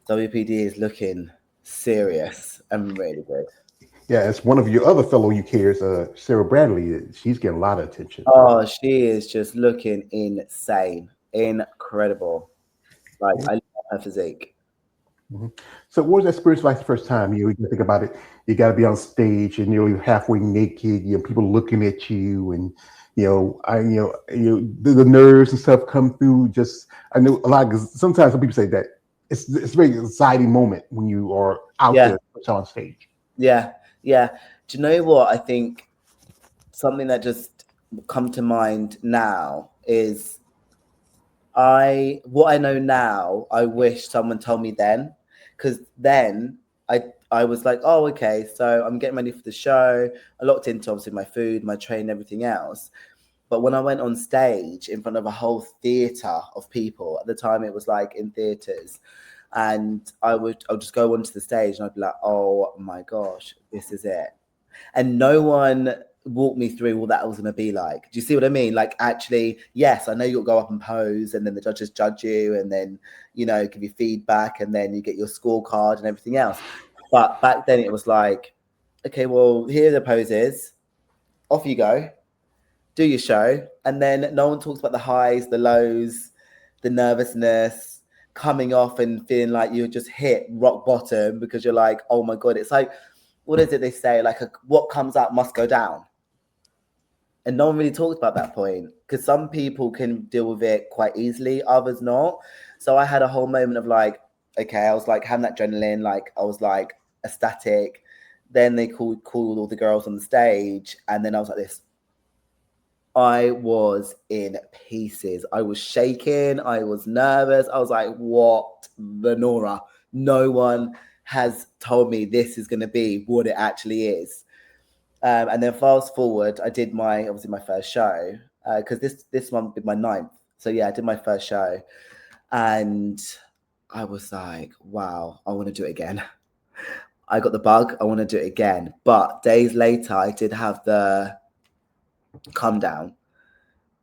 WPD is looking serious and really good. Yeah, it's one of your other fellow UKers, Sarah Bradley. She's getting a lot of attention. Oh, she is just looking insane, incredible. Like Yeah. I love her physique. Mhm. So, what was that experience like the first time? You think about it. You got to be on stage, and you're halfway naked. People looking at you, and the nerves and stuff come through. Just I know a lot. Because sometimes some people say that it's a very exciting moment when you are out Yeah, there on stage. yeah, yeah. Do you know what? I think something that just come to mind now is what I know now, I wish someone told me then, because then I was like, oh, okay, so I'm getting ready for the show. I locked into obviously my food, my train, everything else. But when I went on stage in front of a whole theatre of people, at the time it was like in theatres, and I'll just go onto the stage and I'd be like, oh my gosh, this is it. And no one walked me through what that was going to be like. Do you see what I mean? Like, actually, yes, I know you'll go up and pose, and then the judges judge you, and then give you feedback, and then you get your scorecard and everything else. But back then, it was like, okay, well, here are the poses. Off you go, do your show, and then no one talks about the highs, the lows, the nervousness, coming off and feeling like you just hit rock bottom because you're like, oh my god, it's like, what is it they say? Like, what comes up must go down. And no one really talks about that point because some people can deal with it quite easily, others not. So I had a whole moment of like, okay, I was like having that adrenaline, like I was like ecstatic. Then they called all the girls on the stage, and then I was like this. I was in pieces. I was shaking. I was nervous. I was like, what the Nora? No one has told me this is going to be what it actually is. And then fast forward, I did obviously my first show because this one would be my ninth. So yeah, I did my first show, and I was like, wow, I want to do it again. I got the bug. I want to do it again. But days later, I did have the come down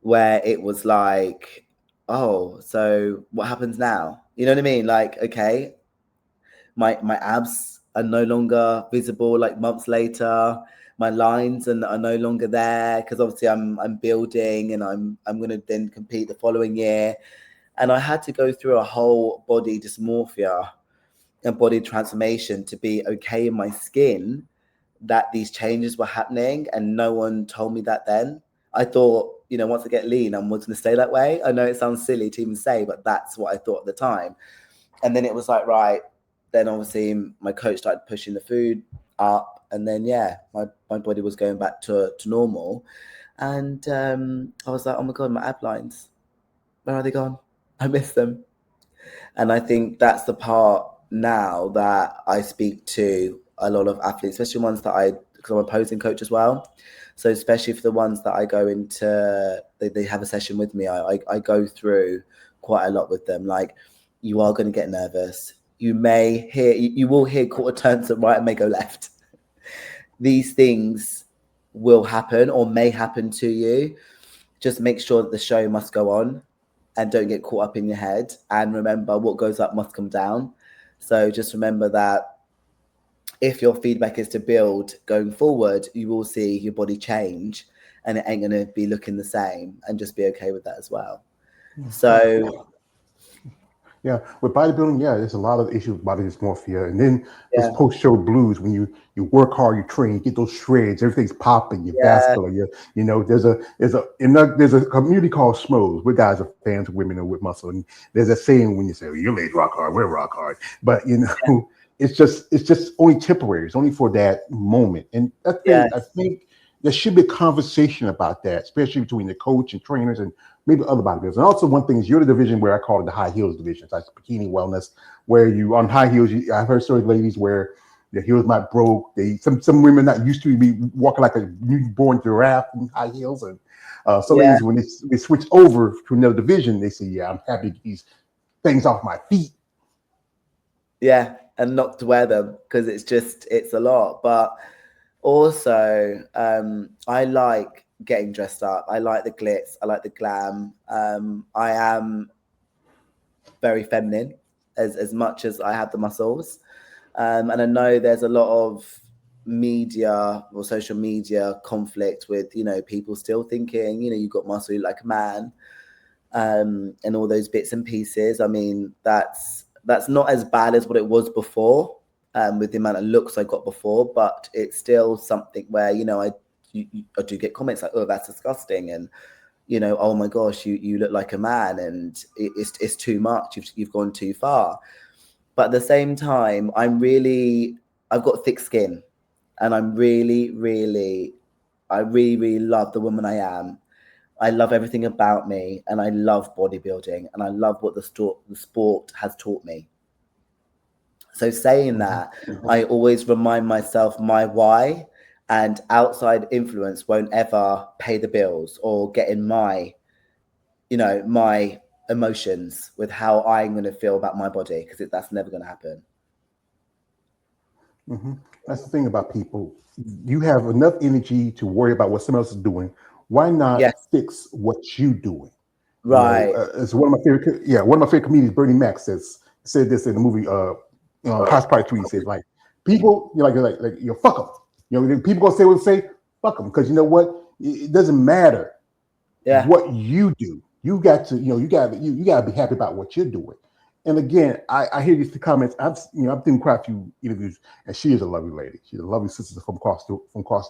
where it was like, oh, so what happens now? You know what I mean? Like, okay, my abs are no longer visible like months later. My lines are no longer there because obviously I'm building and I'm going to then compete the following year. And I had to go through a whole body dysmorphia and body transformation to be okay in my skin that these changes were happening, and no one told me that then. I thought, once I get lean, I'm going to stay that way. I know it sounds silly to even say, but that's what I thought at the time. And then it was like, right, then obviously my coach started pushing the food up, and then yeah, my body was going back to normal. And I was like, oh my god, my ab lines, where are they gone? I miss them. And I think that's the part now that I speak to a lot of athletes, especially ones that because I'm a posing coach as well. So especially for the ones that I go into, they have a session with me. I go through quite a lot with them. Like, you are going to get nervous. You will hear quarter turns that right and may go left. These things will happen or may happen to you. Just make sure that the show must go on and don't get caught up in your head. And remember, what goes up must come down. So just remember that if your feedback is to build going forward, you will see your body change and it ain't going to be looking the same, and just be okay with that as well. Yeah. So, Yeah, with bodybuilding, yeah, there's a lot of issues with body dysmorphia, and then those yeah, post-show blues when you work hard, you train, you get those shreds, everything's popping, you're yeah, vascular. There's a community called Smos. We guys are fans of women with muscle, and there's a saying when you say, well, "Your legs rock hard, we're rock hard," but it's just only temporary. It's only for that moment, and yeah, I think there should be a conversation about that, especially between the coach and trainers and maybe other bodybuilders. And also, one thing is you're the division where I call it the high heels division. It's like bikini wellness, where you on high heels. I've heard stories of ladies where their heels might broke. Some women that used to be walking like a newborn giraffe in high heels, and some yeah, ladies when they switch over to another division, they say, "Yeah, I'm happy to get these things off my feet." yeah, and not to wear them because it's a lot. But also, I like getting dressed up. I like the glitz. I like the glam. I am very feminine. as much as I have the muscles. And I know there's a lot of media or social media conflict with, you know, people still thinking, you know, you've got muscle, you like a man, and all those bits and pieces. I mean, that's not as bad as what it was before, with the amount of looks I got before, but it's still something where, you know, I do get comments like, oh, that's disgusting, and, you know, oh my gosh, you look like a man, and it's too much. You've gone too far. But at the same time, I've got thick skin, and I really love the woman I am. I love everything about me, and I love bodybuilding, and I love what the sport has taught me. So saying that, I always remind myself my why, and outside influence won't ever pay the bills or get in my, you know, my emotions with how I'm going to feel about my body, because that's never going to happen. That's the thing about people. You have enough energy to worry about what someone else is doing. Why not Yes. fix what you doing? Right. You know, it's one of my favorite. Yeah, one of my favorite comedians, Bernie Mac, said this in the movie. House Party 3. He says like, people, you know, like you know, fuck them. You know, people gonna say what they say. Fuck them, because you know what? It doesn't matter what you do. You got to, you know, you got to be happy about what you're doing. And again, I hear these comments. I've done quite a few interviews, and she is a lovely lady. She's a lovely sister from across the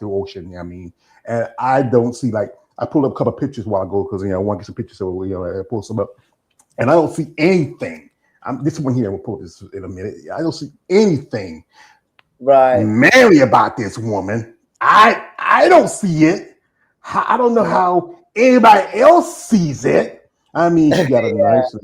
ocean. You know what I mean, and I don't see, like, I pulled up a couple of pictures a while ago because, you know, I want to get some pictures, so, you know, I pull some up, and I don't see anything. This one here, we'll pull this in a minute. I don't see anything manly about this woman. I don't see it. I don't know how anybody else sees it. I mean, she got a nice,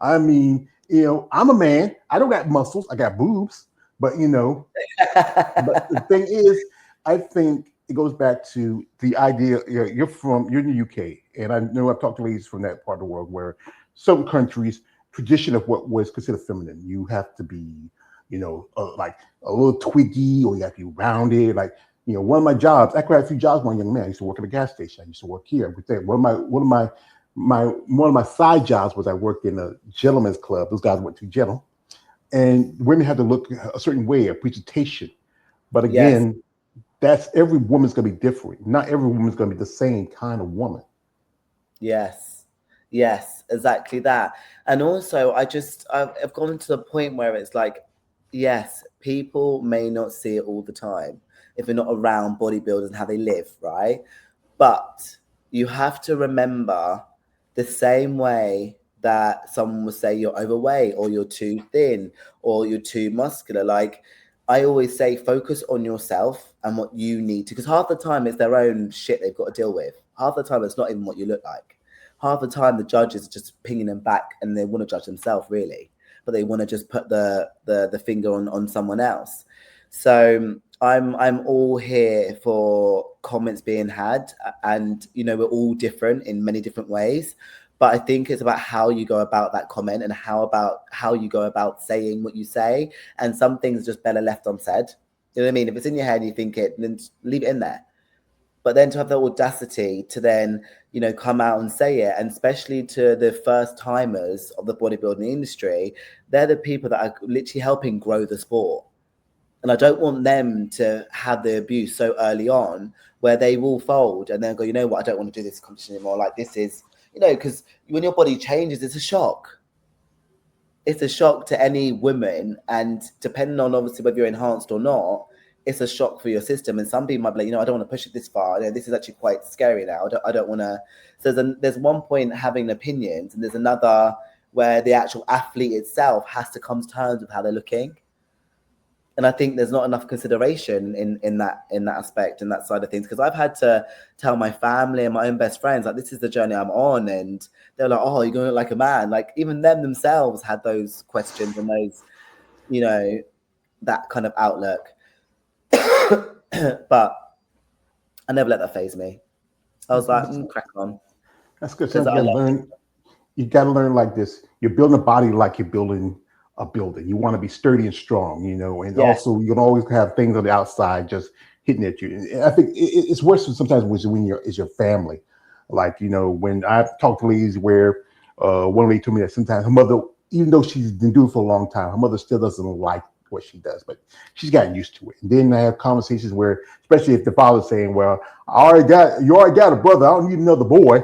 I mean, you know, I'm a man. I don't got muscles. I got boobs. But, you know, but the thing is, I think it goes back to the idea, you're in the UK. And I know I've talked to ladies from that part of the world where some countries, tradition of what was considered feminine, you have to be, you know, like a little twiggy, or you have to be rounded. Like, you know, one of my jobs, I had a few jobs when I was a young man. I used to work at a gas station. I used to work here. One of my side jobs was I worked in a gentleman's club. Those guys were too gentle, and women had to look a certain way, a presentation. But again, that's, every woman's gonna be different. Not every woman's gonna be the same kind of woman. Yes, exactly that. And also, I've gone to the point where it's like, yes, people may not see it all the time if they're not around bodybuilders and how they live, right? But you have to remember, the same way that someone will say you're overweight, or you're too thin, or you're too muscular. Like, I always say, focus on yourself and what you need to, because half the time it's their own shit they've got to deal with. Half the time it's not even what you look like. Half the time the judges are just pinging them back, and they want to judge themselves, really, but they want to just put the finger on someone else. So I'm all here for comments being had, and, you know, we're all different in many different ways. But I think it's about how you go about that comment, and how you go about saying what you say. And some things are just better left unsaid. You know what I mean? If it's in your head and you think it, then leave it in there. But then to have the audacity to then, you know, come out and say it, and especially to the first timers of the bodybuilding industry, they're the people that are literally helping grow the sport. And I don't want them to have the abuse so early on, where they will fold and then go, you know what, I don't want to do this competition anymore. Like, this is, you know, because when your body changes, it's a shock. It's a shock to any woman. And depending on, obviously, whether you're enhanced or not, it's a shock for your system. And some people might be like, you know, I don't want to push it this far. You know, this is actually quite scary now. I don't want to. So there's one point having opinions, and there's another where the actual athlete itself has to come to terms with how they're looking. And I think there's not enough consideration in that aspect and that side of things. Because I've had to tell my family and my own best friends, like, this is the journey I'm on. And they're like, oh, you're going to look like a man. Like, even them themselves had those questions and those, you know, that kind of outlook. But I never let that faze me. I was like, crack on. That's good. So you got to learn like this. You're building a body like you're building a building. You want to be sturdy and strong, you know, and also you can always have things on the outside just hitting at you. And I think it's worse sometimes when it's your family. Like, you know, when I've talked to ladies where one lady told me that sometimes her mother even though she's been doing it for a long time, her mother still doesn't like what she does, but she's gotten used to it. And then I have conversations where, especially if the father's saying, "Well, you already got a brother. I don't need another boy."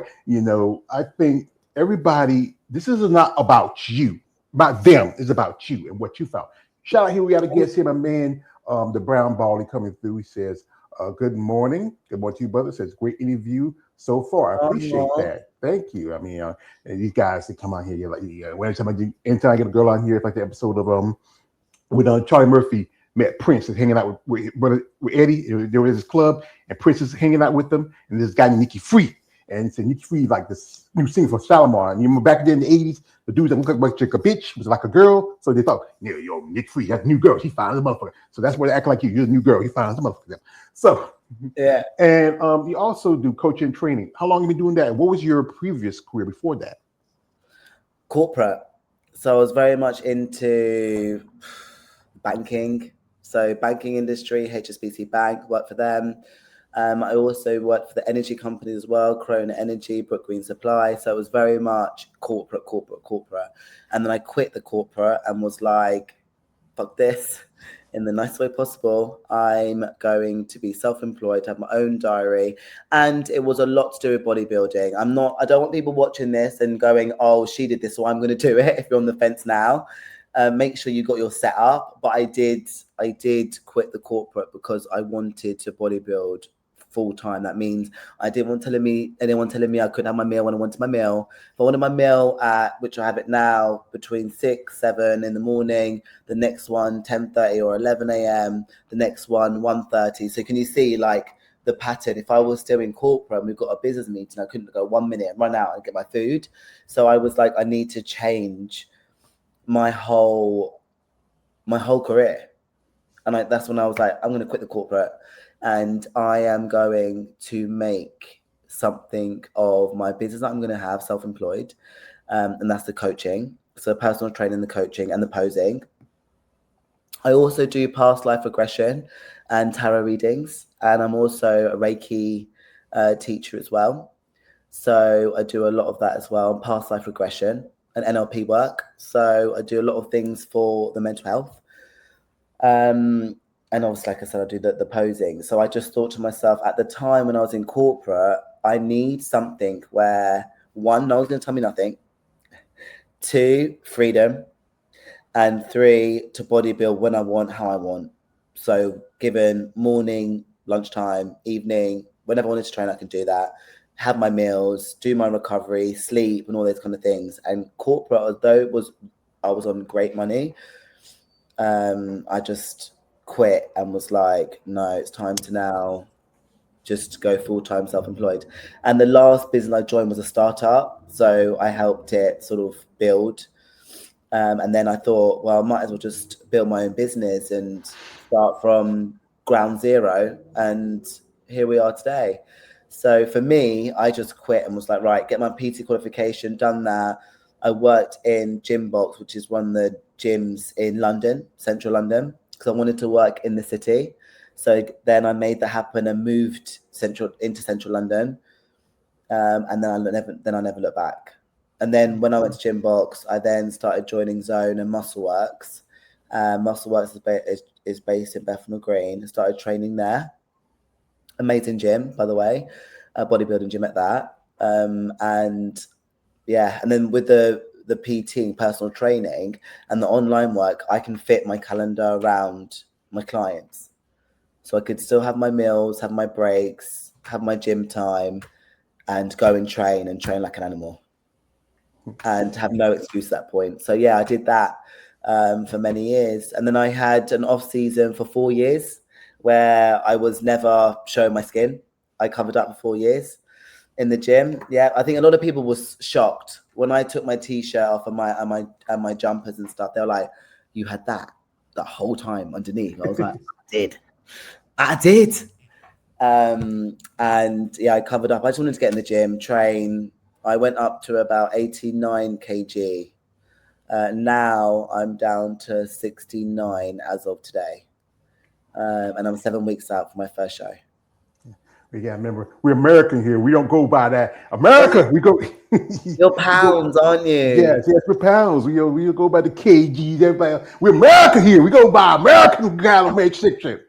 I think everybody, this is not about you, about them. It's about you and what you felt. Shout out here, we got a guest here, my man, the Brown Baldy coming through. He says, "Good morning. Good morning to you, brother." Says, "Great interview so far. I appreciate that. Thank you." I mean, and these guys that come on here, you're like, anytime I get a girl on here, it's like the episode of with Charlie Murphy met Prince and hanging out with Eddie. There was this club, and Prince is hanging out with them, and this guy named Nikki Free. And so Nikki Free, like this new singer for Shalimar. And you remember back then in the 80s, the dudes that looked like a bitch was like a girl. So they thought, yo, Nick Free, that's a new girl. She fine as a motherfucker. So that's where they act like you're a new girl. He fine as a motherfucker. So, yeah. And you also do coaching and training. How long have you been doing that? What was your previous career before that? Corporate. So I was very much into banking. So banking industry, HSBC Bank, worked for them. I also worked for the energy company as well, Corona Energy, Brook Green Supply. So it was very much corporate. And then I quit the corporate and was like, fuck this, in the nicest way possible. I'm going to be self-employed, have my own diary. And it was a lot to do with bodybuilding. I don't want people watching this and going, oh, she did this, so I'm going to do it. If you're on the fence now, make sure you got your setup. But I did quit the corporate because I wanted to bodybuild full time. That means I didn't want anyone telling me I couldn't have my meal when I wanted my meal. If I wanted my meal at, which I have it now, between 6-7 in the morning, the next one 10:30 or 11 a.m, the next one 1:30. So can you see like the pattern? If I was still in corporate and we've got a business meeting, I couldn't go 1 minute and run out and get my food. So I was like, I need to change my whole career. And that's when I was like, I'm going to quit the corporate and I am going to make something of my business that I'm going to have self-employed. And that's the coaching. So personal training, the coaching and the posing. I also do past life regression and tarot readings. And I'm also a Reiki teacher as well. So I do a lot of that as well, past life regression and NLP work. So I do a lot of things for the mental health. And obviously, like I said, I do the posing. So I just thought to myself at the time when I was in corporate, I need something where 1, no one's going to tell me nothing. 2, freedom. And 3, to bodybuild when I want, how I want. So given morning, lunchtime, evening, whenever I wanted to train, I can do that. Have my meals, do my recovery, sleep, and all those kind of things. And corporate, although I was on great money, I just quit and was like, no, it's time to now just go full-time self-employed. And the last business I joined was a startup. So I helped it sort of build. And then I thought, well, I might as well just build my own business and start from ground zero. And here we are today. So for me, I just quit and was like, right, get my PT qualification, done that. I worked in Gym Box, which is one of the gyms in London, central London, because I wanted to work in the city. So then I made that happen and moved into central London. And then I never looked back. And then when I went to Gym Box, I then started joining Zone and Muscleworks. Muscleworks is based in Bethnal Green. I started training there. Amazing gym, by the way, a bodybuilding gym at that. And then with the PT, personal training, and the online work, I can fit my calendar around my clients. So I could still have my meals, have my breaks, have my gym time, and go and train like an animal and have no excuse at that point. So yeah, I did that for many years. And then I had an off season for 4 years where I was never showing my skin. I covered up for 4 years in the gym. Yeah, I think a lot of people was shocked when I took my t-shirt off and my jumpers and stuff. They were like, "You had that the whole time underneath?" I was like, I did. And yeah, I covered up. I just wanted to get in the gym, train. I went up to about 89 kg. Now I'm down to 69 as of today. And I'm 7 weeks out for my first show. Yeah, remember, we're American here. We don't go by that. America, we go. You're we go. pounds, aren't you? Yes, we're pounds. We go by the kgs. Everybody, we're America here. We go by American kind of make section.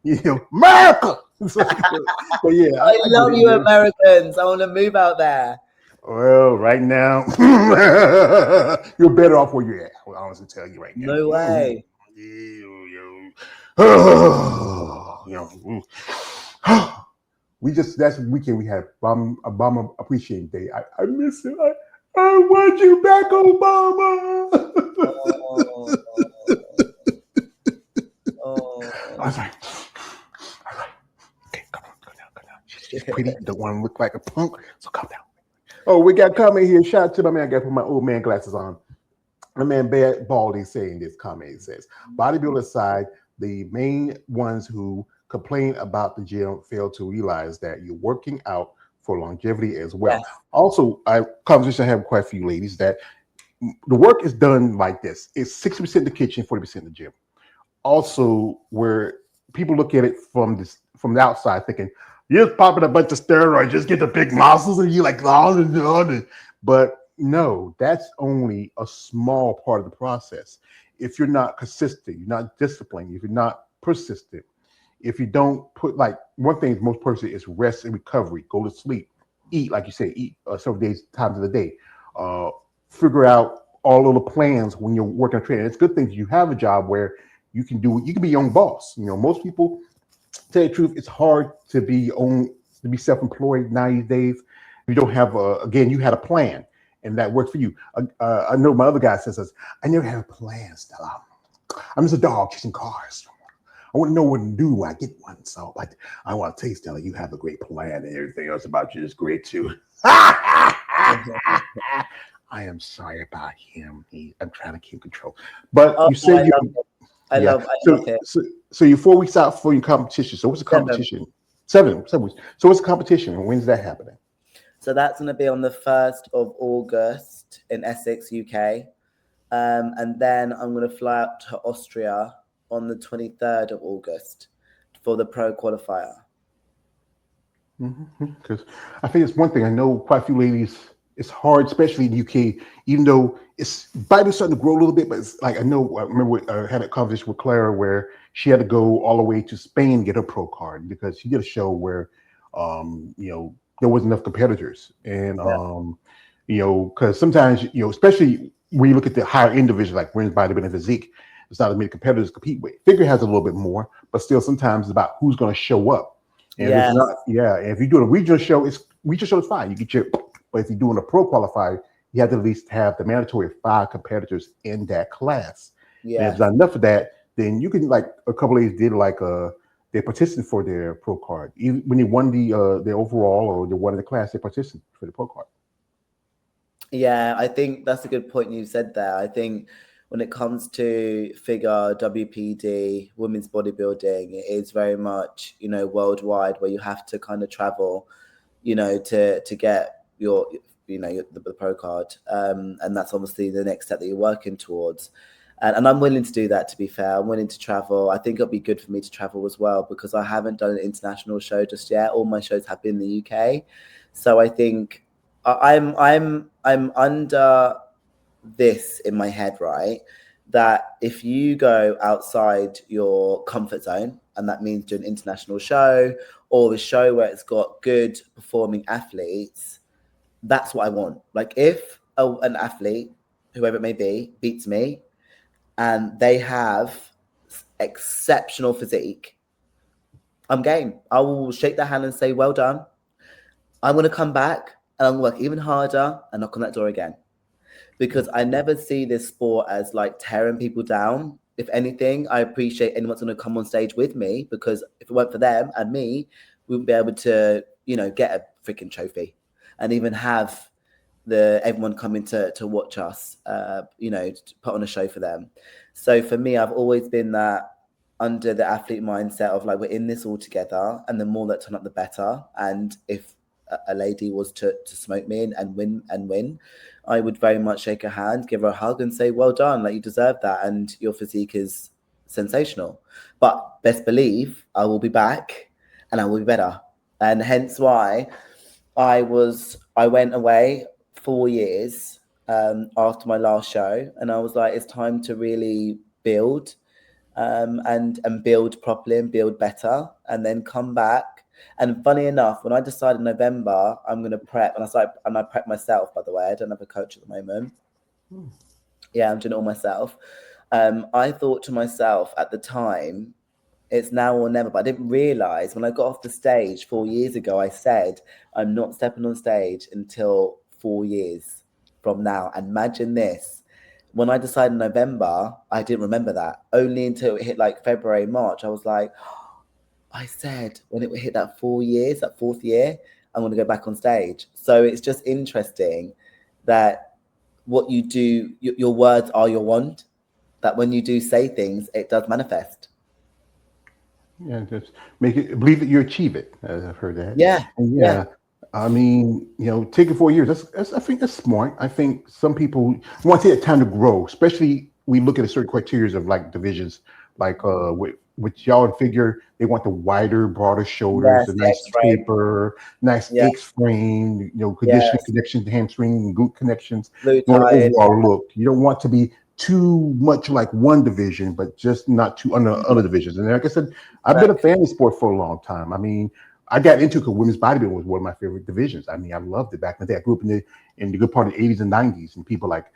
America. But yeah, I I get love it, you, man. Americans. I want to move out there. Well, right now, you're better off where you're at. I'll honestly tell you right now. No way. We just that's the weekend we had Obama Appreciation Day. I miss it. I want you back, Obama. Oh, oh. I was like, okay, come on, come down. She's pretty. Don't want to look like a punk, so come down. Oh, we got comment here. Shout out to my man. I got to put my old man glasses on. My man Bad Baldy saying this comment. He says, bodybuilders aside, the main ones who complain about the gym fail to realize that you're working out for longevity as well. Yes. Also, conversation I have with quite a few ladies that the work is done like this. It's 60% in the kitchen, 40% in the gym. Also, where people look at it from the outside thinking, you're just popping a bunch of steroids, just get the big muscles, and you're like, oh. But no, that's only a small part of the process. If you're not consistent, you're not disciplined, if you're not persistent, if you don't put, like, one thing most person is rest and recovery, go to sleep, eat, like you say, eat several times of the day, figure out all of the plans when you're working on training. It's a good thing that you have a job where you can be your own boss. Most people, tell you the truth, it's hard to be self-employed nowadays. You don't have you had a plan and that worked for you. I know my other guy says, I never had a plan, Stella. I'm just a dog chasing cars. I want to know what to do when I get one. So I want to tell you, Stella, you have a great plan and everything else about you is great too. I am sorry about him. I'm trying to keep control. But you said I love it. So you're 4 weeks out for your competition. So what's the competition? 7 weeks. So what's the competition and when's that happening? So that's going to be on the 1st of August in Essex, UK. And then I'm going to fly out to Austria on the 23rd of August for the pro qualifier. Because I think it's one thing. I know quite a few ladies, it's hard, especially in the UK, even though it's Bible's starting to grow a little bit, but it's like I remember I had a conversation with Clara where she had to go all the way to Spain to get her pro card because she did a show where there wasn't enough competitors. And because sometimes, especially when you look at the higher end division, like women's bodybuilding and physique, it's not as many competitors to compete with. Figure has a little bit more, but still sometimes it's about who's going to show up. And if it's not, if you're doing a regional show, regional show is fine. You get your, but if you're doing a pro qualifier, you have to at least have the mandatory 5 competitors in that class. Yeah. And if not enough of that, then you can, like a couple of these did, they petitioned for their pro card. Even when they won the overall or they won the class, they petitioned for the pro card. Yeah, I think that's a good point you said there. I think when it comes to figure, WPD, women's bodybuilding, it is very much, worldwide, where you have to kind of travel, to get your, the pro card. And that's obviously the next step that you're working towards. And I'm willing to do that, to be fair. I'm willing to travel. I think it'll be good for me to travel as well because I haven't done an international show just yet. All my shows have been in the UK. So I think I'm under this in my head, right? That if you go outside your comfort zone, and that means do an international show or a show where it's got good performing athletes, that's what I want. Like if an athlete, whoever it may be, beats me and they have exceptional physique, I'm game. I will shake their hand and say, well done. I'm going to come back and I'm going to work even harder and knock on that door again. Because I never see this sport as like tearing people down. If anything, I appreciate anyone's going to come on stage with me because if it weren't for them and me, we wouldn't be able to, get a freaking trophy and even have everyone coming to watch us, to put on a show for them. So for me, I've always been that under the athlete mindset of like, we're in this all together and the more that turn up, the better. And if a lady was to smoke me and win, I would very much shake her hand, give her a hug and say, well done, like you deserve that. And your physique is sensational, but best believe I will be back and I will be better. and hence why I went away 4 years after my last show, and I was like, it's time to really build and build properly and build better, and then come back. And funny enough, when I decided in November I'm going to prep, and I prep myself, by the way, I don't have a coach at the moment. Yeah, I'm doing it all myself. I thought to myself at the time, it's now or never. But I didn't realize when I got off the stage 4 years ago, I said, I'm not stepping on stage until 4 years from now. And imagine this. When I decided in November, I didn't remember that. Only until it hit like February, March, I was like, I said when it hit that 4 years, that fourth year, I'm going to go back on stage. So it's just interesting that what you do, your words are your wand, that when you do say things, it does manifest. Yeah, just make it believe that you achieve it. I've heard that. Yeah, And yeah. yeah, I mean, taking 4 years. That's I think that's smart. I think some people want to take that time to grow, especially we look at a certain criteria of like divisions, like with y'all and figure they want the wider, broader shoulders, Yes, the the nice X-frame. taper, nice Yeah, X frame, conditioning yes. connections, hamstring, and glute connections. Blue You want an tide. overall look. You don't want to be too much like one division, but just not too under other divisions. And like I said, I've been a Exactly. family sport for a long time. I mean, I got into it because women's bodybuilding was one of my favorite divisions. I mean, I loved it back in the day. I grew up in the good part of the 80s and 90s, and people like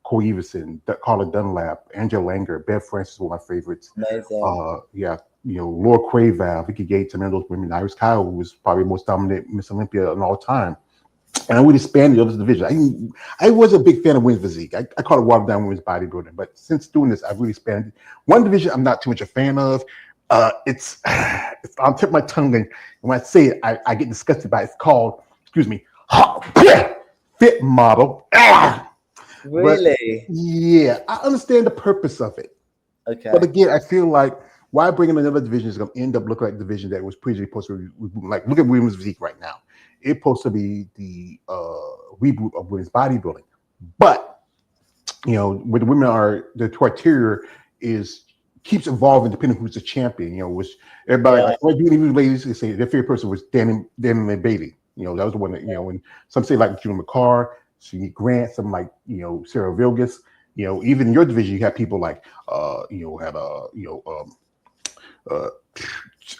Corey Everson, Carla Dunlap, Angela Langer, Bev Francis were my favorites. Amazing. Yeah, Laura Craval, Vicky Gates, and those women. Iris Kyle, who was probably the most dominant Miss Olympia in all time. And I would expand the other division. I was a big fan of women's physique. I call it watered down women's bodybuilding. But since doing this, I've really expanded. One division I'm not too much a fan of. It's I'll tip my tongue, and when I say it, I get disgusted by it. It's called, excuse me, fit model. But Really? yeah, I understand the purpose of it. But Okay. again, I feel like why bring in another division is going to end up looking like the division that was previously supposed to be. Like, look at women's physique right now. It's supposed to be the reboot of women's bodybuilding. But, where the women are, the criteria is keeps evolving depending on who's the champion. Which everybody, Yeah. like these ladies, they say their favorite person was Danny Bailey. That was the one that, and some say like Julie McCarr, Sidney Grant, some like, Sarah Vilgas. Even in your division, you have people like,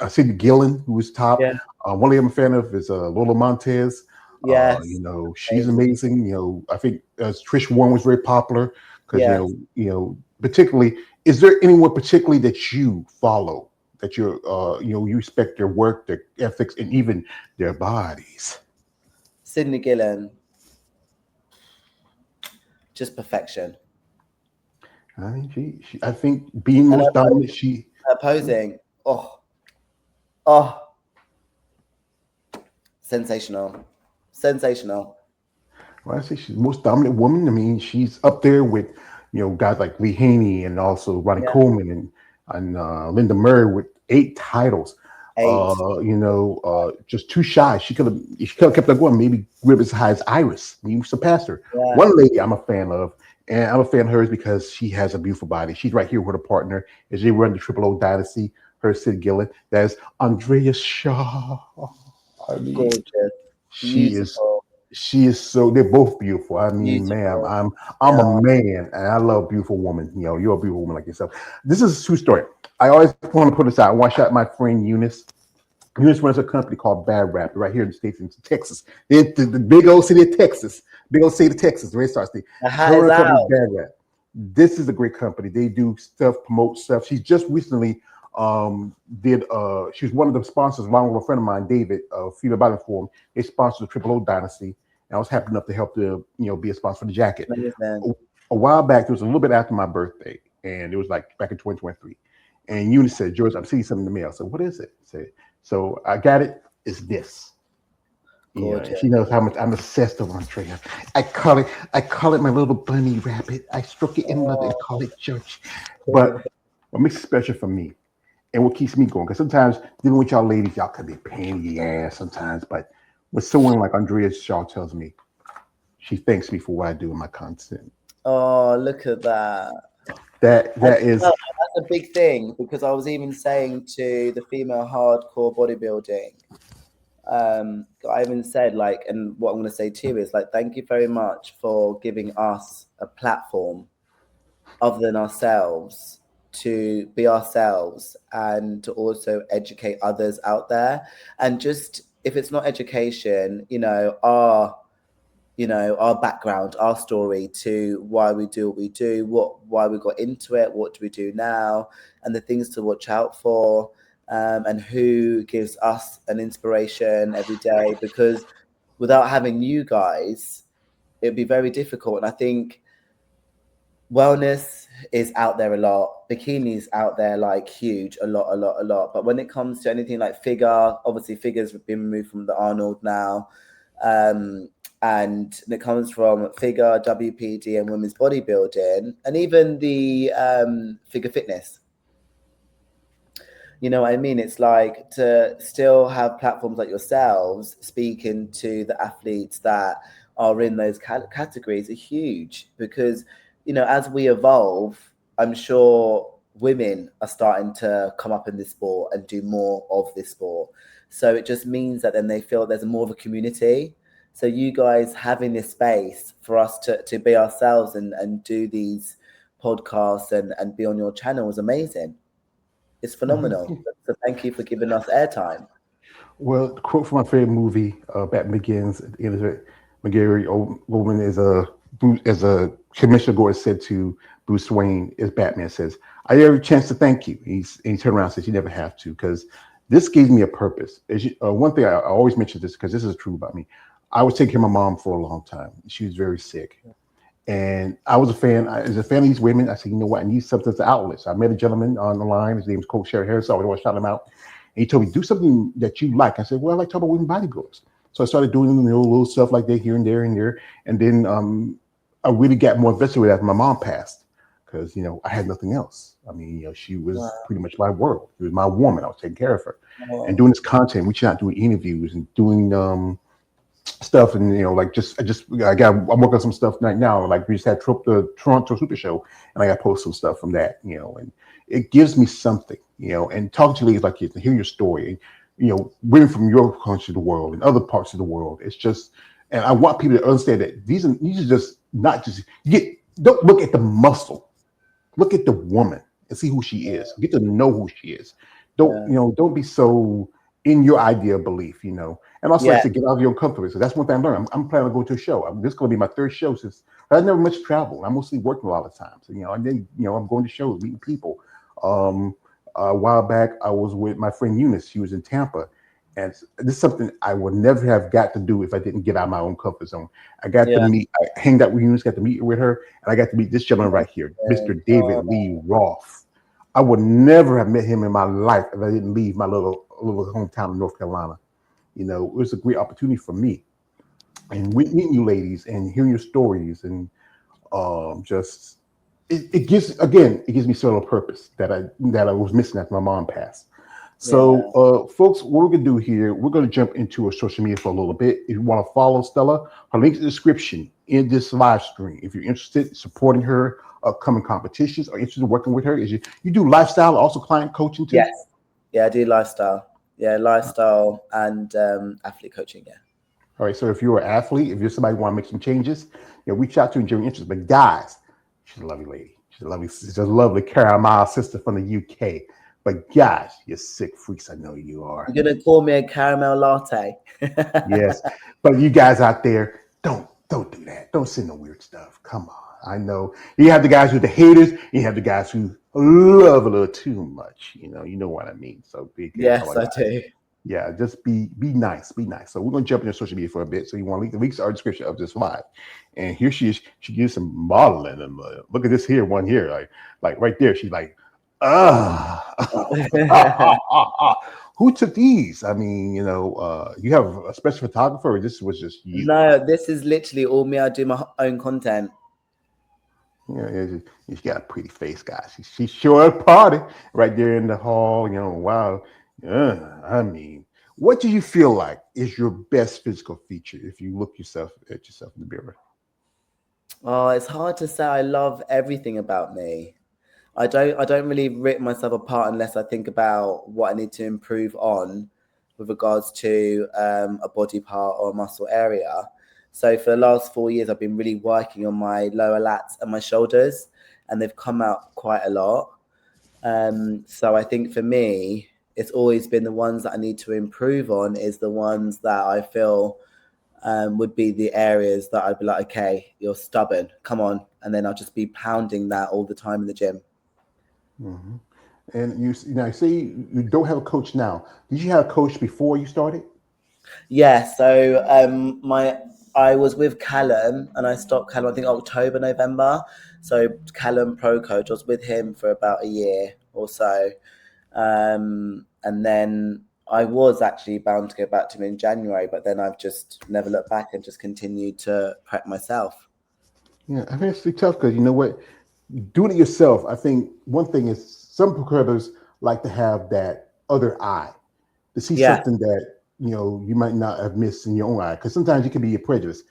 Sidney Gillen, who was top. Yeah. One I'm a fan of is Lola Montez. Yes. She's amazing. I think Trish Warren was very popular because Yes. particularly. Is there anyone particularly that you follow that you respect their work, their ethics, and even their bodies? Sydney Gillen. Just perfection. I mean, I think being And most dominant, her posing. Oh, sensational. Sensational. Well, I say she's the most dominant woman. I mean, she's up there with, guys like Lee Haney and also Ronnie Yeah. Coleman and Linda Murray with 8 titles. 8. Just too shy. She could have kept that going. Maybe grip as high as Iris. We surpassed her. Yeah. One lady I'm a fan of, and I'm a fan of hers because she has a beautiful body. She's right here with her partner as they run the Triple O Dynasty. Her, Sid Gillen. That's Andrea Shaw. I mean, Gorgeous. Beautiful. she is so. They're both beautiful. I mean, Beautiful. ma'am, I'm a man, and I love beautiful women. You're a beautiful woman like yourself. This is a true story. I always want to put this out. I want to shout out my friend Eunice. Eunice runs a company called Bad Rap right here in the States, in Texas. The big old city of Texas. Big old city of Texas, the Red Star State. The hat is Company, out. Bad Rap. This is a great company. They do stuff, promote stuff. She's just recently she was one of the sponsors along with a friend of mine, David, Female Body Forum. They sponsored the Triple O Dynasty. And I was happy enough to help to be a sponsor for the jacket. A while back, it was a little bit after my birthday, and it was like back in 2023. And Eunice said, George, I'm seeing something in the mail. I said, what is it? I said, so I got it. It's this. She knows how much I'm obsessed with Andrea. I call it my little bunny rabbit. I stroke it in mother and call it George. But what makes it special for me and what keeps me going, because sometimes dealing with y'all ladies, y'all can be a pain in the ass sometimes, but with someone like Andrea Shaw tells me, she thanks me for what I do in my content. Oh, look at that. That's a big thing, because I was even saying to the female hardcore bodybuilding, I even said like, and what I'm going to say to you is like, thank you very much for giving us a platform other than ourselves to be ourselves and to also educate others out there. And just if it's not education, our background, our story to why we do what we do, why we got into it, what do we do now, and the things to watch out for, and who gives us an inspiration every day. Because without having you guys, it'd be very difficult. And I think wellness is out there a lot. Bikinis out there like huge, a lot, a lot, a lot. But when it comes to anything like figure, obviously figures have been removed from the Arnold now. And it comes from figure, WPD, and women's bodybuilding, and even the figure fitness. You know what I mean? It's like to still have platforms like yourselves speaking to the athletes that are in those categories are huge because, as we evolve, I'm sure women are starting to come up in this sport and do more of this sport. So it just means that then they feel there's more of a community. So you guys having this space for us to be ourselves and do these podcasts and be on your channel is amazing. It's phenomenal. So thank you for giving us airtime. Well, the quote from my favorite movie, Batman Begins, at the end of it, McGarry Oldman as a Commissioner Gordon said to Bruce Wayne, as Batman says, "I have a chance to thank you." And he turned around and says, "You never have to, because this gave me a purpose." One thing I always mention this because this is true about me. I was taking care of my mom for a long time. She was very sick. And I was a fan. As a fan of these women, I said, you know what? I need something to outlet. So I met a gentleman on the line. His name is Coach Sherry Harris. So I always shout him out. And he told me, do something that you like. I said, well, I like talking about women bodybuilders. So I started doing little stuff like that here and there and there. And then I really got more invested with it after my mom passed because, I had nothing else. I mean, she was pretty much my world. She was my woman. I was taking care of her. And doing this content, reaching out, doing interviews and doing stuff, and I'm working on some stuff right now. Like we just had the Toronto Super Show, and I got to post some stuff from that. And it gives me something. And talking to ladies like you to hear your story, and women from your country of the world and other parts of the world. It's just, and I want people to understand that these are just not just don't look at the muscle, look at the woman and see who she is. Get to know who she is. Don't be so in your idea of belief, And also, like I said, get out of your comfort zone. So that's one thing I learned. I'm planning on going to a show. This is going to be my third show since I never much traveled. I'm mostly working a lot of times. And then, I'm going to shows, meeting people. A while back, I was with my friend Eunice. She was in Tampa. And this is something I would never have got to do if I didn't get out of my own comfort zone. I hanged out with Eunice, got to meet with her, and I got to meet this gentleman right here, Mr. David Lee Roth. I would never have met him in my life if I didn't leave my little hometown in North Carolina. It was a great opportunity for me. And meeting you ladies and hearing your stories and it gives me sort of a purpose that I was missing after my mom passed. So, folks, what we're going to do here, we're going to jump into her social media for a little bit. If you want to follow Stella, her link's in the description in this live stream. If you're interested in supporting her upcoming competitions or interested in working with her, you do lifestyle, also client coaching too? Yes. Yeah, I do lifestyle. Yeah, lifestyle and athlete coaching, yeah. All right, so if you're an athlete, if you're somebody who want to make some changes, reach out to her and your interest. But guys, she's a lovely lady. She's a lovely caramel sister from the UK. But guys, you're sick freaks. I know you are. You're gonna call me a caramel latte. Yes, but you guys out there, don't do that. Don't send no weird stuff. Come on. I know you have the guys who are the haters. You have the guys who love a little too much. You know what I mean. So be careful. Yes, I do. Yeah, just be nice. Be nice. So we're gonna jump into social media for a bit. So you want to link the links are description of this live. And here she is. She gives some modeling and look at this here, one here, like right there. She's like, who took these? I mean, you have a special photographer, or this was just you? No, this is literally all me. I do my own content. Yeah, she's got a pretty face, guys. She's sure a party right there in the hall. Wow. I mean, what do you feel like is your best physical feature if you look at yourself in the mirror? Oh, it's hard to say. I love everything about me. I don't really rip myself apart unless I think about what I need to improve on with regards to a body part or a muscle area. So for the last 4 years, I've been really working on my lower lats and my shoulders, and they've come out quite a lot. So I think for me, it's always been the ones that I need to improve on is the ones that I feel would be the areas that I'd be like, okay, you're stubborn, come on. And then I'll just be pounding that all the time in the gym. Mm-hmm. And you now say you don't have a coach now. Did you have a coach before you started? Yeah, so I was with Callum and I stopped Callum, I think October, November. So Callum Pro Coach, I was with him for about a year or so. And then I was actually bound to go back to him in January, but then I've just never looked back and just continued to prep myself. Yeah, I mean it's really tough because you know what, doing it yourself. I think one thing is some competitors like to have that other eye to see Yeah. something that you might not have missed in your own eye. Because sometimes you can be a prejudice.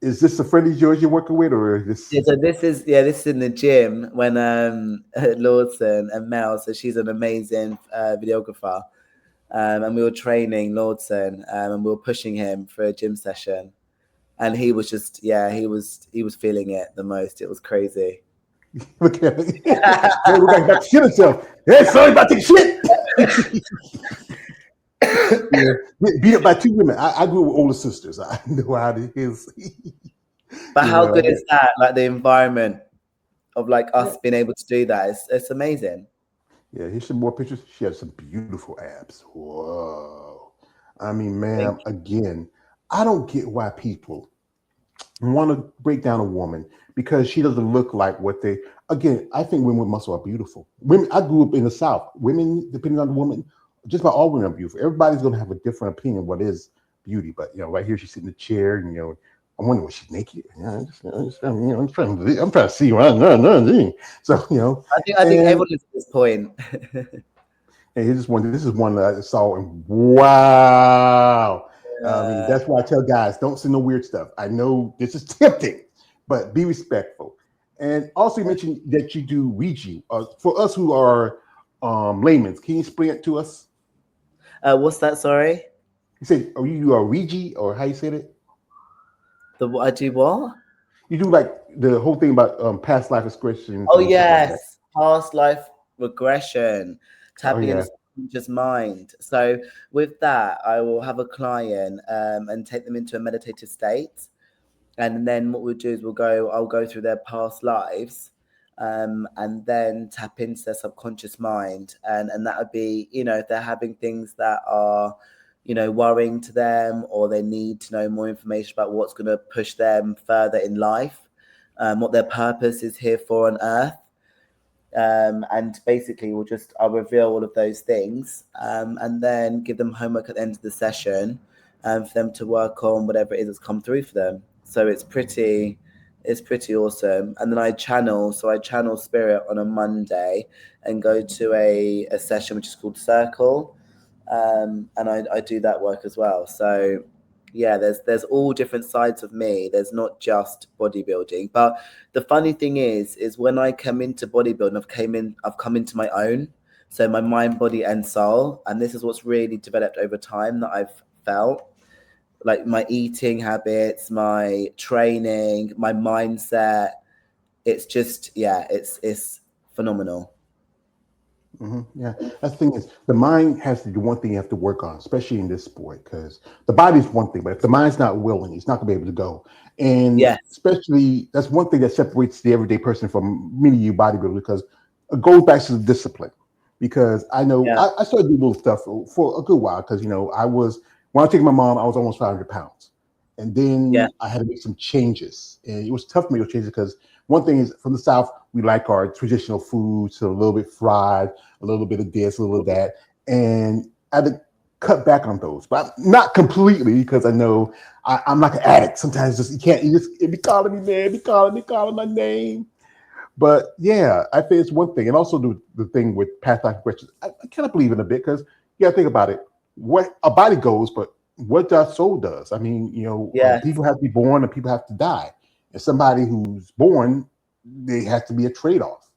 Is this a friend of yours you're working with, or is this? Yeah, so this is in the gym when Lordson and Mel, so she's an amazing videographer. And we were training Lordson, and we were pushing him for a gym session, and he was just he was feeling it the most. It was crazy. Okay. Hey, we're back about to shit himself. Hey, sorry about the shit. Yeah, beat up by two women. I grew up with older sisters. I know how it is. But how Yeah, good is that? Like the environment of like us being able to do that. It's amazing. yeah. Here's some more pictures. She has some beautiful abs. Whoa. I mean, Thank ma'am, again, I don't get why people want to break down a woman because she doesn't look like what they. Again, I think women with muscle are beautiful. Women. I grew up in the South. Women, depending on the woman, just about all women are beautiful. Everybody's going to have a different opinion of what is beauty. But right here, she's sitting in the chair, and I'm wondering was she's naked. I'm trying to see. So I think and everyone is at this point. and here's this one. This is one that I saw, and wow. I mean, that's why I tell guys don't send no weird stuff. I know this is tempting, but be respectful. And also, you mentioned that you do Ouija. For us who are laymen, can you explain it to us? What's that? Sorry. You said, "Are you a Ouija, or how you said it?" I do what? You do like the whole thing about past life expressions Oh and stuff like that. yes, past life regression, Oh tapping into yeah. the subconscious mind. So with that, I will have a client and take them into a meditative state, and then what we'll do is I'll go through their past lives, and then tap into their subconscious mind, and that would be if they're having things that are worrying to them, or they need to know more information about what's going to push them further in life, what their purpose is here for on earth. And basically I'll reveal all of those things, and then give them homework at the end of the session, for them to work on whatever it is that's come through for them. So it's pretty awesome. And then I channel spirit on a Monday and go to a session which is called Circle, and I do that work as well. So yeah, there's all different sides of me. There's not just bodybuilding. But the funny thing is when I come into bodybuilding, I've come into my own. So my mind, body, and soul. And this is what's really developed over time that I've felt. Like my eating habits, my training, my mindset. It's just it's phenomenal. Mm-hmm. Yeah, that's the thing is the mind has to do one thing you have to work on, especially in this sport, because the body's one thing, but if the mind's not willing, it's not gonna be able to go. And Yes. especially that's one thing that separates the everyday person from many of you bodybuilders, because it goes back to the discipline. Because I know Yeah. I started doing little stuff for a good while, because I was when I was taking my mom, I was almost 500 pounds, and Yeah. then I had to make some changes, and it was tough to make those changes because one thing is from the South, we like our traditional foods, so a little bit fried, a little bit of this, a little of that, and I had to cut back on those, but not completely because I know I'm like an addict. Sometimes it be calling me, man, be calling my name. But yeah, I think it's one thing, and also the thing with past life questions. I kind of believe in a bit because you got to think about it. What a body goes, but what our soul does. I mean, Yes. people have to be born and people have to die. And somebody who's born, they have to be a trade-off.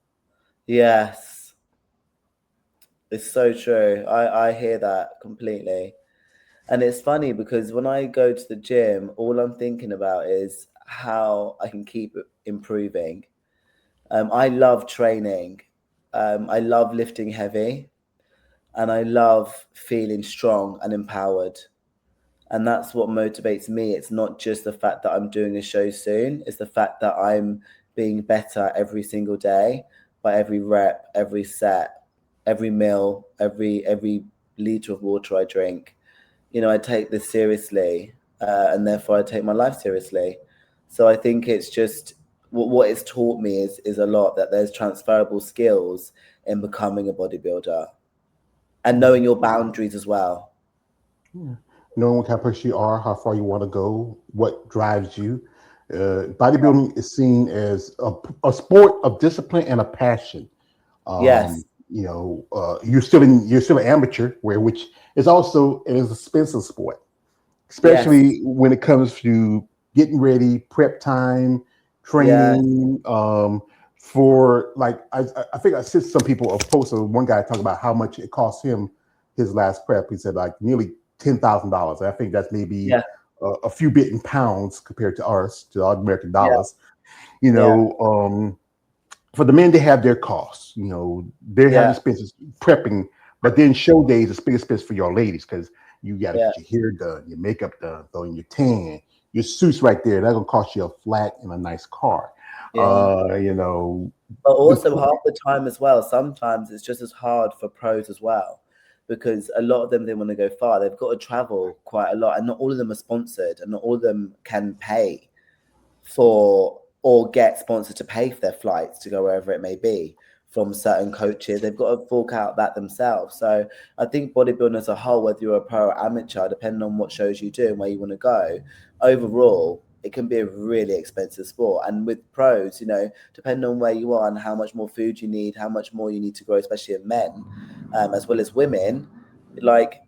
Yes. It's so true. I hear that completely. And it's funny because when I go to the gym, all I'm thinking about is how I can keep improving. I love training. I love lifting heavy, and I love feeling strong and empowered. And that's what motivates me. It's not just the fact that I'm doing a show soon, it's the fact that I'm being better every single day by every rep, every set, every meal, every liter of water I drink. You know, I take this seriously, and therefore I take my life seriously. So I think it's just what it's taught me is a lot, that there's transferable skills in becoming a bodybuilder and knowing your boundaries as well. Yeah. Knowing what kind of person you are, how far you want to go, what drives you. Bodybuilding is seen as a sport of discipline and a passion. Yes. You're still an amateur, which is also an expensive sport, Yes. especially when it comes to getting ready, prep time, Yeah. training. For like, I think I see some people have posted. One guy talking about how much it cost him his last prep. He said like nearly $10,000. I think that's maybe Yeah. a few bit in pounds compared to ours, to our American Yeah. dollars. You Yeah. know, for the men, they have their costs. They have Yeah. expenses prepping, but then show days is big expense for your ladies because you got to Yeah. get your hair done, your makeup done, throwing your tan, your suits right there. That's gonna cost you a flat and a nice car. Yeah. You know, But the also half the time as well, sometimes it's just as hard for pros as well, because a lot of them, they want to go far. They've got to travel quite a lot, and not all of them are sponsored, and not all of them can pay for or get sponsored to pay for their flights to go wherever it may be from certain coaches. They've got to fork out that themselves. So I think bodybuilding as a whole, whether you're a pro or amateur, depending on what shows you do and where you want to go, overall, it can be a really expensive sport. And with pros, depending on where you are and how much more food you need, how much more you need to grow, especially in men, as well as women, like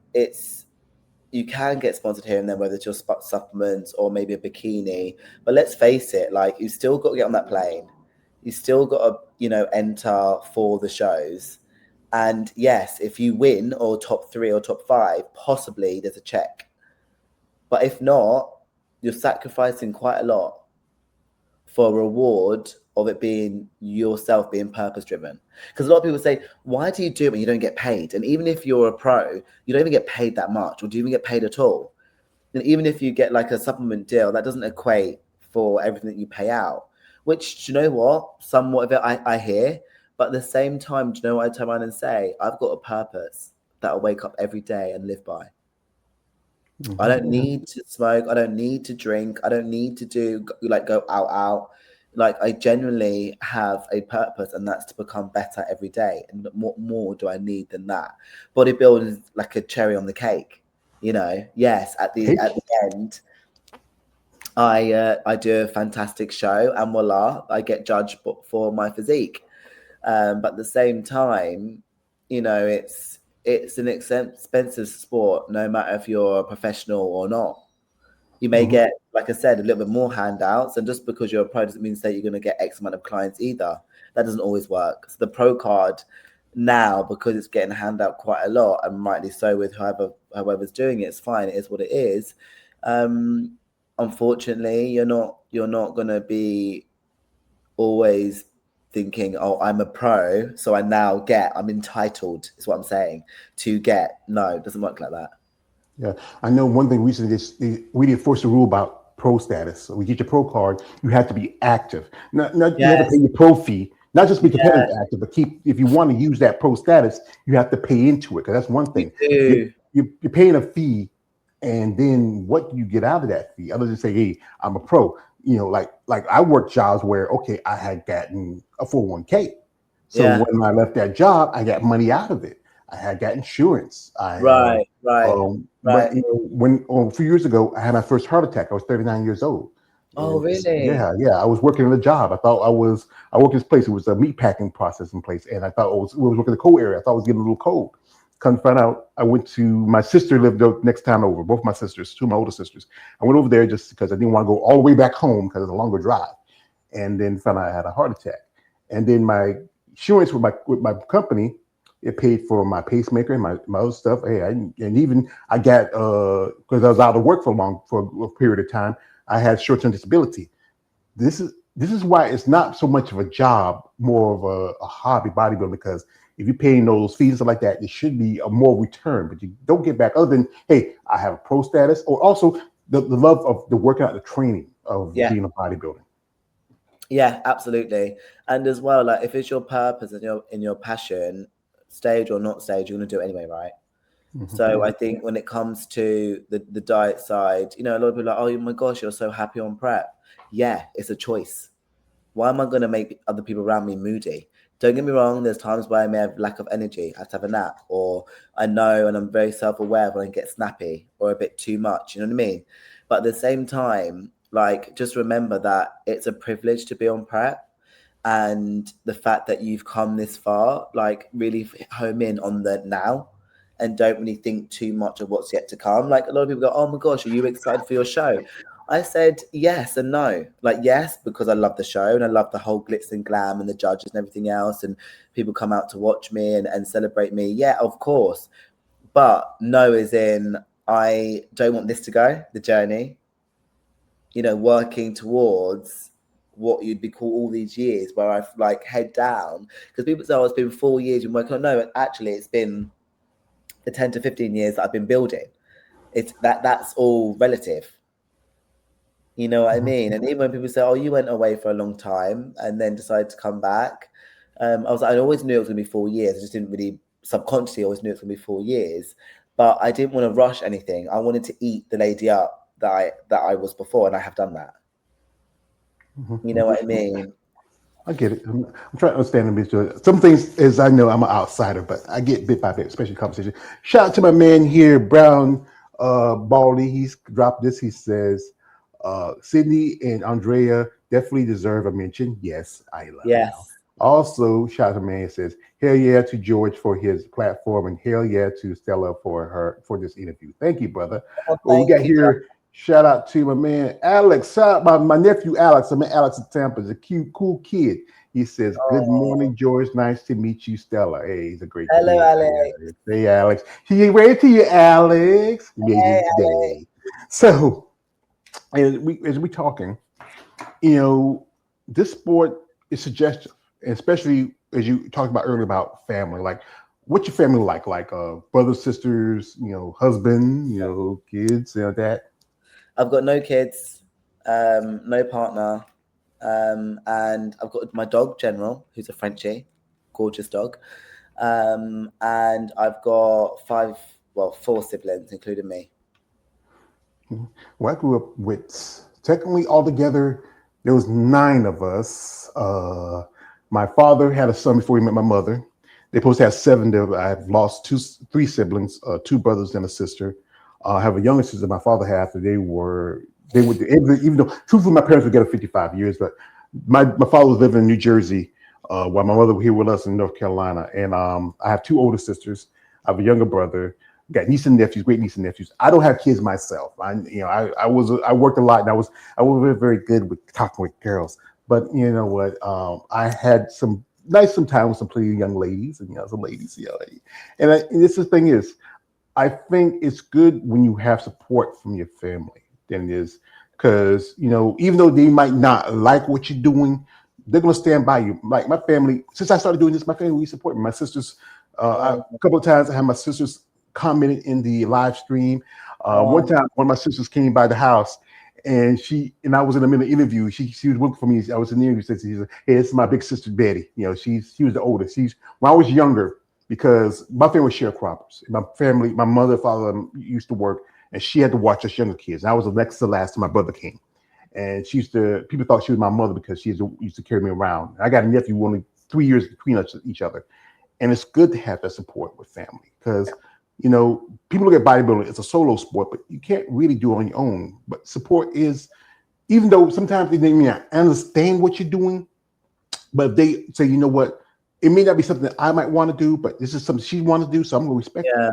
you can get sponsored here and there, whether it's your supplements or maybe a bikini. But let's face it, like you still got to get on that plane. You still got to, enter for the shows. And yes, if you win or top 3 or top 5, possibly there's a check. But if not, you're sacrificing quite a lot for a reward of it being yourself being purpose driven. Because a lot of people say, why do you do it when you don't get paid? And even if you're a pro, you don't even get paid that much, or do you even get paid at all? And even if you get like a supplement deal, that doesn't equate for everything that you pay out. Which, do you know what? Somewhat of it I hear. But at the same time, do you know what I turn around and say? I've got a purpose that I wake up every day and live by. I don't yeah. need to smoke. I don't need to drink. I don't need to go out. Like I genuinely have a purpose, and that's to become better every day. And what more do I need than that? Bodybuilding is like a cherry on the cake. Yes, at the Hey, end, I do a fantastic show, and voila, I get judged for my physique. But at the same time, it's an expensive sport, no matter if you're a professional or not. You may mhm. get, like I said, a little bit more handouts, and just because you're a pro doesn't mean that you're going to get X amount of clients either. That doesn't always work. So the pro card now, because it's getting handed out quite a lot, and rightly so, with whoever's doing it, it's fine. It is what it is. Um, Unfortunately, you're not going to be always thinking, oh, I'm a pro, so I'm entitled, is what I'm saying, to get. No, it doesn't work like that. Yeah, I know one thing recently. We did force a rule about pro status. So we get your pro card. You have to be active. Not you have to pay Yes, your pro fee. Not just be competitive yes, active, but if you want to use that pro status, you have to pay into it because that's one you thing. You're, do. you're paying a fee, and then what do you get out of that fee? Other than say, hey, I'm a pro. Like I worked jobs where okay, I had gotten a 401k. So Yeah, when I left that job, I got money out of it. I had got insurance. I had right, right, but right. when a few years ago, I had my first heart attack. I was 39 years old. Oh, really? Yeah. I was working in a job. I worked this place. It was a meat packing processing place, and I thought we was working in the cold area. I thought I was getting a little cold. Come to find out, I went to my sister lived the next town over. Both my sisters, two of my older sisters. I went over there just because I didn't want to go all the way back home because it's a longer drive, and then found out I had a heart attack. And then my insurance with my company It paid for my pacemaker and my other stuff. Hey, and even I got because I was out of work for a period of time. I had short-term disability. This is why it's not so much of a job, more of a hobby bodybuilding. Because if you're paying those fees and stuff like that, it should be a more return, but you don't get back other than, hey, I have a pro status, or also the love of the workout, the training of Yeah. being a bodybuilder. Yeah, absolutely. And as well, like if it's your purpose and your in your passion, stage or not stage, you're gonna do it anyway, right? So I think when it comes to the diet side, you know, a lot of people are like, oh my gosh, you're so happy on prep. Yeah, it's a choice. Why am I gonna make other people around me moody? Don't get me wrong, there's times where I may have lack of energy, I have to have a nap, or I know and I'm very self-aware when I get snappy or a bit too much, you know what I mean? But at the same time, like just remember that it's a privilege to be on prep, and the fact that you've come this far, like really home in on the now and don't really think too much of what's yet to come. Like a lot of people go, oh my gosh, are you excited for your show? I said yes and no. Like yes, because I love the show and I love the whole glitz and glam and the judges and everything else, and people come out to watch me and celebrate me. Yeah, of course. But no, as in I don't want this to go, the journey, you know, working towards what you'd be called all these years where I've like head down. Because people say, oh, it's been 4 years and working on. No, actually it's been the 10 to 15 years that I've been building. It's that's all relative. You know what I mean? And even when people say, oh, you went away for a long time and then decided to come back, I was like, I always knew it was gonna be 4 years. I just didn't really subconsciously always knew it was gonna be 4 years. But I didn't want to rush anything. I wanted to eat the lady up that I was before, and I have done that. You know what I mean? I get it. I'm trying to understand the some things. As I know, I'm an outsider, but I get bit by bit, especially conversation. Shout out to my man here, Brown Baldy. He's dropped this. He says, Sydney and Andrea definitely deserve a mention. Yes, I love y'all. Yes. Also, shout out to man says, hell yeah to George for his platform, and hell yeah to Stella for this interview. Thank you, brother. Oh, Well, we got thank you. here. Shout out to my man Alex. Shout out my nephew Alex. I'm Alex in Tampa. He's a cute, cool kid. He says, good Oh, morning, George. Nice to meet you, Stella. Hey, he's a great hello, kid. Alex. Hey, Alex. He ain't ready to you, Alex. We made Hey, his Alex. day. So, as we talking, this sport is suggestive, especially as you talked about earlier about family. Like, what's your family like? Like, brothers, sisters, husband, kids, that. I've got no kids, no partner, and I've got my dog General, who's a Frenchie, gorgeous dog, and I've got four siblings, including me. Well, I grew up with technically altogether there was 9 of us. My father had a son before he met my mother. They supposed to have 7. I've lost 3 siblings, 2 brothers and a sister. I have a younger sister my father had. They would even though truthfully my parents were together 55 years, but my father was living in New Jersey while my mother was here with us in North Carolina. And I have 2 older sisters. I have a younger brother. Got niece and nephews, great niece and nephews. I don't have kids myself. I worked a lot, and I was very, very good with talking with girls. But you know what? I had some time with some pretty young ladies, and some ladies, and this is the thing is, I think it's good when you have support from your family than it is because even though they might not like what you're doing, they're gonna stand by you. Like my family, since I started doing this, my family support me. My sisters, Oh, a couple of times I had my sisters commented in the live stream. One oh, time, one of my sisters came by the house, and I was in the middle of the interview. She was working for me. I was in the interview. She said, "Hey, this is my big sister Betty. She was the oldest. When I was younger, because my family was sharecroppers. My family, my mother, father used to work, and she had to watch us younger kids. And I was the next to last till my brother came, and people thought she was my mother because she used to carry me around. I got a nephew only 3 years between each other, and it's good to have that support with family because people look at bodybuilding as a solo sport, but you can't really do it on your own. But support is, even though sometimes they may not understand what you're doing, but if they say, you know what, it may not be something that I might want to do, but this is something she wants to do, so I'm going to respect it. yeah,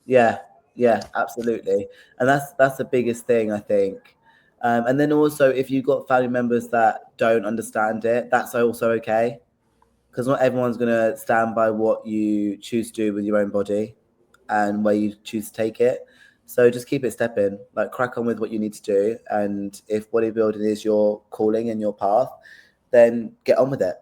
yeah, yeah, absolutely. And that's the biggest thing, I think. And then also, if you've got family members that don't understand it, that's also okay. because not everyone's going to stand by what you choose to do with your own body and where you choose to take it. So just keep it stepping, like crack on with what you need to do. And if bodybuilding is your calling and your path, then get on with it.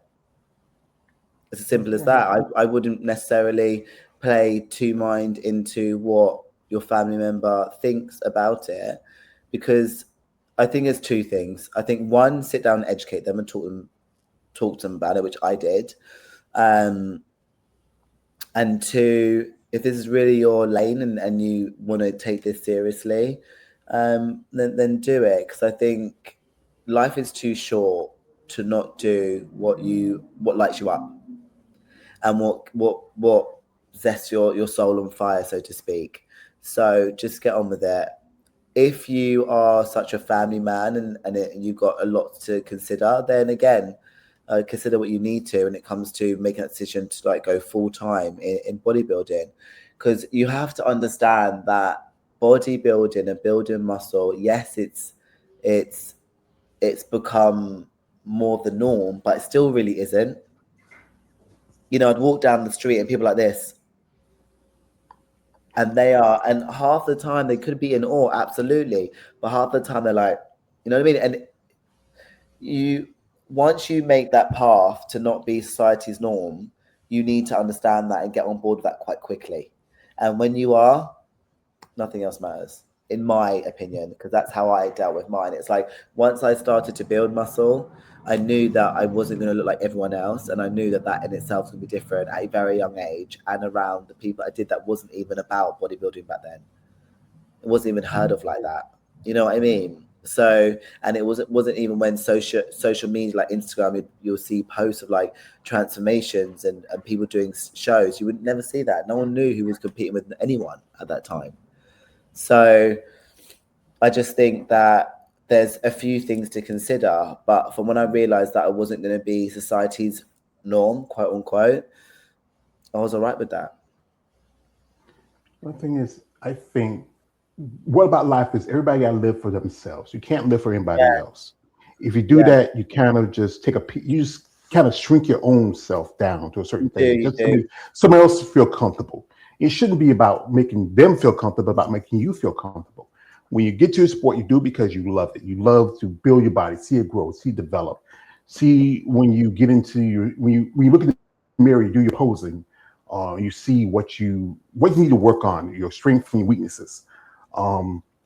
It's as simple as that. I wouldn't necessarily play too mind into what your family member thinks about it, because I think there's two things. I think one, sit down and educate them and talk to them about it, which I did. And two, if this is really your lane and you want to take this seriously, then do it. Because I think life is too short to not do what lights you up and what zests your soul on fire, so to speak. So just get on with it. If you are such a family man and you've got a lot to consider, then again, consider what you need to when it comes to making that decision to like go full time in bodybuilding, because you have to understand that bodybuilding and building muscle, yes, it's become more the norm, but it still really isn't. You know, I'd walk down the street and people like this, and half the time they could be in awe, absolutely, but half the time they're like, you know what I mean? And once you make that path to not be society's norm, you need to understand that and get on board with that quite quickly. And when you are, nothing else matters, in my opinion, because that's how I dealt with mine. It's like once I started to build muscle, I knew that I wasn't going to look like everyone else, and I knew that in itself would be different at a very young age, and around the people I did that wasn't even about bodybuilding back then. It wasn't even heard of like that. You know what I mean? So, and it wasn't even when social media like Instagram, you'll see posts of like transformations and people doing shows. You would never see that. No one knew who was competing with anyone at that time. So I just think that there's a few things to consider. But from when I realized that I wasn't going to be society's norm, quote unquote, I was all right with that. One thing is, I think, what about life is everybody got to live for themselves. You can't live for anybody else. If you do that, you kind of just you just kind of shrink your own self down to a certain thing. Just to make somebody else feel comfortable. It shouldn't be about making them feel comfortable, about making you feel comfortable. When you get to a sport, you do because you love it. You love to build your body, see it grow, see it develop. See when you get into when you look in the mirror, you do your posing. You see what you need to work on, your strengths and your weaknesses.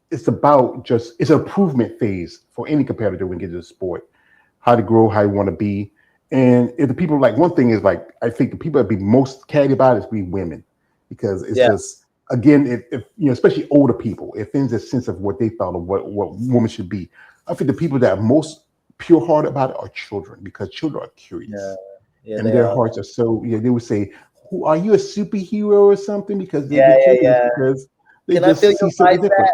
It's about it's an improvement phase for any competitor when you get to the sport, how to grow, how you want to be. And if the people, like, one thing is, like, I think the people that be most catty about it is be women, because it's just, again, if you know, especially older people, it things a sense of what they thought of what women should be. I think the people that are most pure hearted about it are children, because children are curious. And their hearts are so, they would say, "Who are you, a superhero or something?" Because they're curious, because they Can just I feel see your something bicep? different.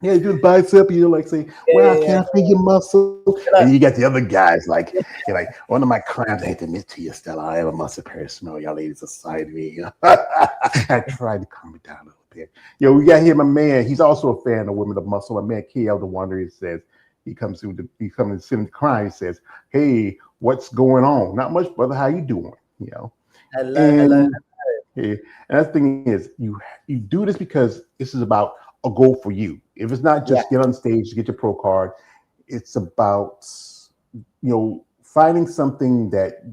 Yeah, you do the bicep, you like say, "Well, I can't feel your muscle." And you got the other guys like, you're like, one of my crimes, I hate to admit to you, Stella, I have a muscle person. Y'all ladies aside me. I tried to calm it down a little bit. We got here, my man. He's also a fan of Women of Muscle. My man, KL the Wanderer, says, he comes and sitting crying, says, "Hey, what's going on? Not much, brother. How you doing?" Hello. Yeah. And the thing is, you do this because this is about a goal for you. If it's not just get on stage, get your pro card, it's about finding something that